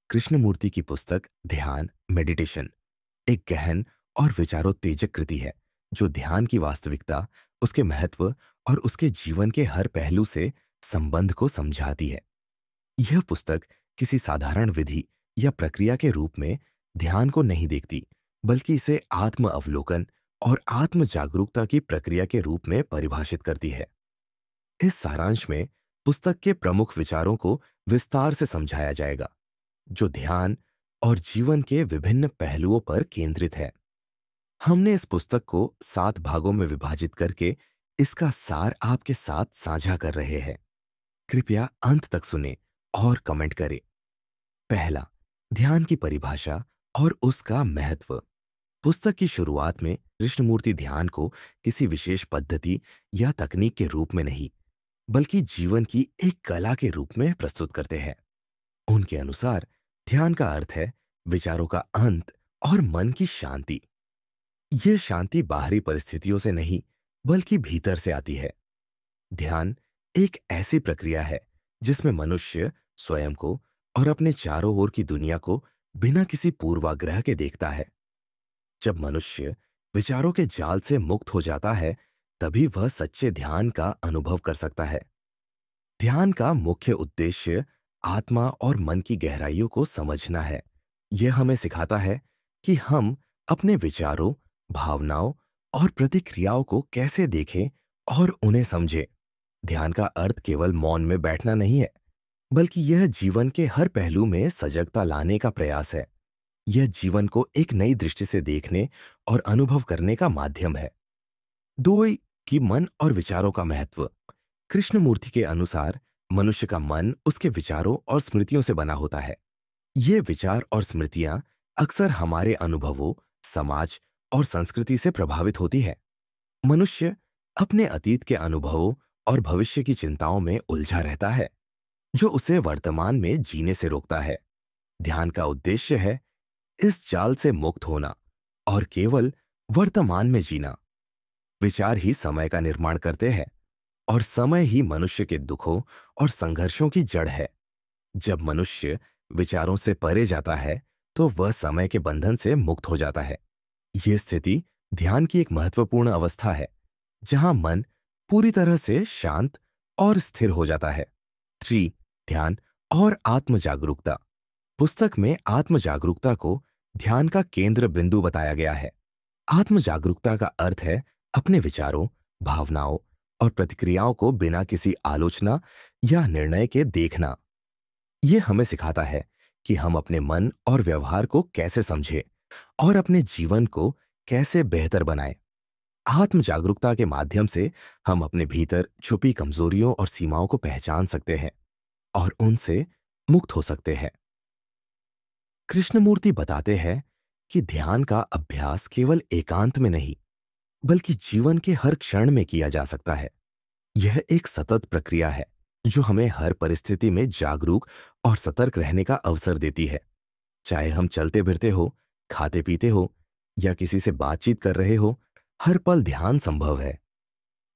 कृष्णमूर्ति की पुस्तक ध्यान मेडिटेशन एक गहन और विचारोत्तेजक कृति है जो ध्यान की वास्तविकता, उसके महत्व और उसके जीवन के हर पहलू से संबंध को समझाती है। यह पुस्तक किसी साधारण विधि या प्रक्रिया के रूप में ध्यान को नहीं देखती, बल्कि इसे आत्म अवलोकन और आत्म जागरूकता की प्रक्रिया के रूप में परिभाषित करती है। इस सारांश में पुस्तक के प्रमुख विचारों को विस्तार से समझाया जाएगा, जो ध्यान और जीवन के विभिन्न पहलुओं पर केंद्रित है। हमने इस पुस्तक को 7 भागों में विभाजित करके इसका सार आपके साथ साझा कर रहे हैं। कृपया अंत तक सुने और कमेंट करें। पहला, ध्यान की परिभाषा और उसका महत्व। पुस्तक की शुरुआत में कृष्णमूर्ति ध्यान को किसी विशेष पद्धति या तकनीक के रूप में नहीं, बल्कि जीवन की एक कला के रूप में प्रस्तुत करते हैं। उनके अनुसार ध्यान का अर्थ है विचारों का अंत और मन की शांति। यह शांति बाहरी परिस्थितियों से नहीं, बल्कि भीतर से आती है। ध्यान एक ऐसी प्रक्रिया है जिसमें मनुष्य स्वयं को और अपने चारों ओर की दुनिया को बिना किसी पूर्वाग्रह के देखता है। जब मनुष्य विचारों के जाल से मुक्त हो जाता है, तभी वह सच्चे ध्यान का अनुभव कर सकता है। ध्यान का मुख्य उद्देश्य आत्मा और मन की गहराइयों को समझना है। यह हमें सिखाता है कि हम अपने विचारों, भावनाओं और प्रतिक्रियाओं को कैसे देखें और उन्हें समझें। ध्यान का अर्थ केवल मौन में बैठना नहीं है, बल्कि यह जीवन के हर पहलू में सजगता लाने का प्रयास है। यह जीवन को एक नई दृष्टि से देखने और अनुभव करने का माध्यम है। दो की मन और विचारों का महत्व। कृष्णमूर्ति के अनुसार मनुष्य का मन उसके विचारों और स्मृतियों से बना होता है। ये विचार और स्मृतियां अक्सर हमारे अनुभवों, समाज और संस्कृति से प्रभावित होती है। मनुष्य अपने अतीत के अनुभवों और भविष्य की चिंताओं में उलझा रहता है, जो उसे वर्तमान में जीने से रोकता है। ध्यान का उद्देश्य है इस जाल से मुक्त होना और केवल वर्तमान में जीना। विचार ही समय का निर्माण करते हैं और समय ही मनुष्य के दुखों और संघर्षों की जड़ है। जब मनुष्य विचारों से परे जाता है, तो वह समय के बंधन से मुक्त हो जाता है। यह स्थिति ध्यान की एक महत्वपूर्ण अवस्था है, जहां मन पूरी तरह से शांत और स्थिर हो जाता है। 3. ध्यान और आत्म जागरूकता। पुस्तक में आत्म जागरूकता को ध्यान का केंद्र बिंदु बताया गया है। आत्म जागरूकता का अर्थ है अपने विचारों, भावनाओं और प्रतिक्रियाओं को बिना किसी आलोचना या निर्णय के देखना। यह हमें सिखाता है कि हम अपने मन और व्यवहार को कैसे समझें और अपने जीवन को कैसे बेहतर बनाएं। आत्म जागरूकता के माध्यम से हम अपने भीतर छुपी कमजोरियों और सीमाओं को पहचान सकते हैं और उनसे मुक्त हो सकते हैं। कृष्णमूर्ति बताते हैं कि ध्यान का अभ्यास केवल एकांत में नहीं, बल्कि जीवन के हर क्षण में किया जा सकता है। यह एक सतत प्रक्रिया है जो हमें हर परिस्थिति में जागरूक और सतर्क रहने का अवसर देती है। चाहे हम चलते फिरते हो, खाते पीते हो या किसी से बातचीत कर रहे हो, हर पल ध्यान संभव है।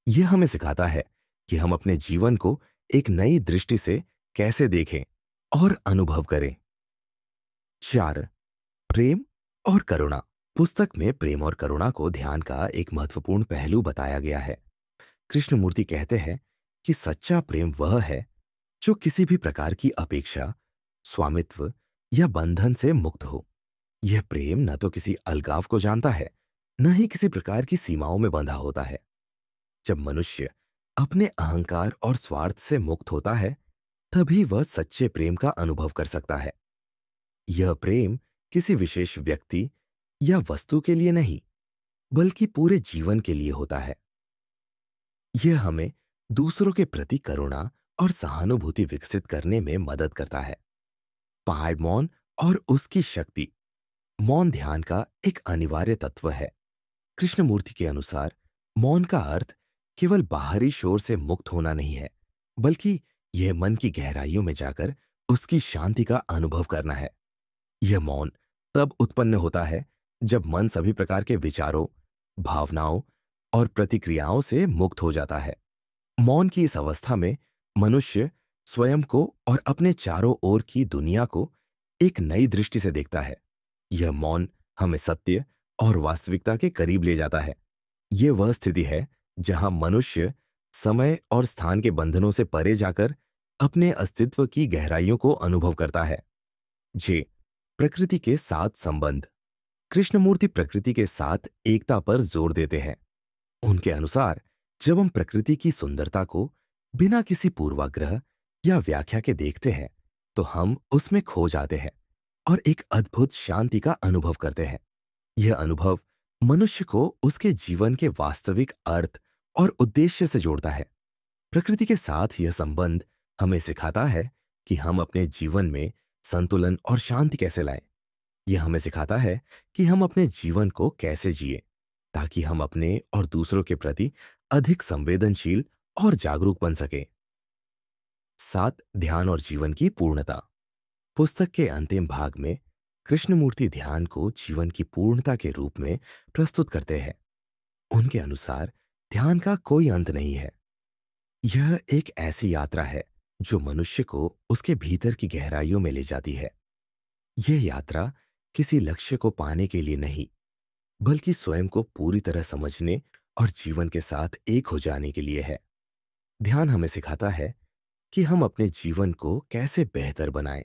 यह हमें सिखाता है कि हम अपने जीवन को एक नई दृष्टि से कैसे देखें और अनुभव करें। 4. प्रेम और करुणा। पुस्तक में प्रेम और करुणा को ध्यान का एक महत्वपूर्ण पहलू बताया गया है। कृष्णमूर्ति कहते हैं कि सच्चा प्रेम वह है जो किसी भी प्रकार की अपेक्षा, स्वामित्व या बंधन से मुक्त हो। यह प्रेम न तो किसी अलगाव को जानता है, न ही किसी प्रकार की सीमाओं में बंधा होता है। जब मनुष्य अपने अहंकार और स्वार्थ से मुक्त होता है, तभी वह सच्चे प्रेम का अनुभव कर सकता है। यह प्रेम किसी विशेष व्यक्ति या वस्तु के लिए नहीं, बल्कि पूरे जीवन के लिए होता है। यह हमें दूसरों के प्रति करुणा और सहानुभूति विकसित करने में मदद करता है। 5. मौन और उसकी शक्ति। मौन ध्यान का एक अनिवार्य तत्व है। कृष्णमूर्ति के अनुसार मौन का अर्थ केवल बाहरी शोर से मुक्त होना नहीं है, बल्कि यह मन की गहराइयों में जाकर उसकी शांति का अनुभव करना है। यह मौन तब उत्पन्न होता है जब मन सभी प्रकार के विचारों, भावनाओं और प्रतिक्रियाओं से मुक्त हो जाता है। मौन की इस अवस्था में मनुष्य स्वयं को और अपने चारों ओर की दुनिया को एक नई दृष्टि से देखता है। यह मौन हमें सत्य और वास्तविकता के करीब ले जाता है। ये वह स्थिति है जहां मनुष्य समय और स्थान के बंधनों से परे जाकर अपने अस्तित्व की गहराइयों को अनुभव करता है। जे प्रकृति के साथ संबंध। कृष्णमूर्ति प्रकृति के साथ एकता पर जोर देते हैं। उनके अनुसार जब हम प्रकृति की सुंदरता को बिना किसी पूर्वाग्रह या व्याख्या के देखते हैं तो हम उसमें खो जाते हैं और एक अद्भुत शांति का अनुभव करते हैं। यह अनुभव मनुष्य को उसके जीवन के वास्तविक अर्थ और उद्देश्य से जोड़ता है। प्रकृति के साथ यह संबंध हमें सिखाता है कि हम अपने जीवन में संतुलन और शांति कैसे लाएं। यह हमें सिखाता है कि हम अपने जीवन को कैसे जिए ताकि हम अपने और दूसरों के प्रति अधिक संवेदनशील और जागरूक बन सकें। 7 ध्यान और जीवन की पूर्णता। पुस्तक के अंतिम भाग में कृष्णमूर्ति ध्यान को जीवन की पूर्णता के रूप में प्रस्तुत करते हैं। उनके अनुसार ध्यान का कोई अंत नहीं है। यह एक ऐसी यात्रा है जो मनुष्य को उसके भीतर की गहराइयों में ले जाती है। यह यात्रा किसी लक्ष्य को पाने के लिए नहीं, बल्कि स्वयं को पूरी तरह समझने और जीवन के साथ एक हो जाने के लिए है। ध्यान हमें सिखाता है कि हम अपने जीवन को कैसे बेहतर बनाएं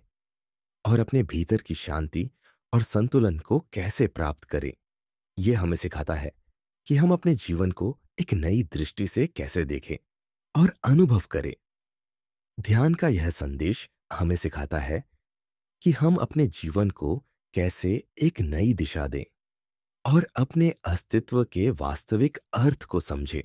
और अपने भीतर की शांति और संतुलन को कैसे प्राप्त करें। यह हमें सिखाता है कि हम अपने जीवन को एक नई दृष्टि से कैसे देखें और अनुभव करें। ध्यान का यह संदेश हमें सिखाता है कि हम अपने जीवन को कैसे एक नई दिशा दें और अपने अस्तित्व के वास्तविक अर्थ को समझें।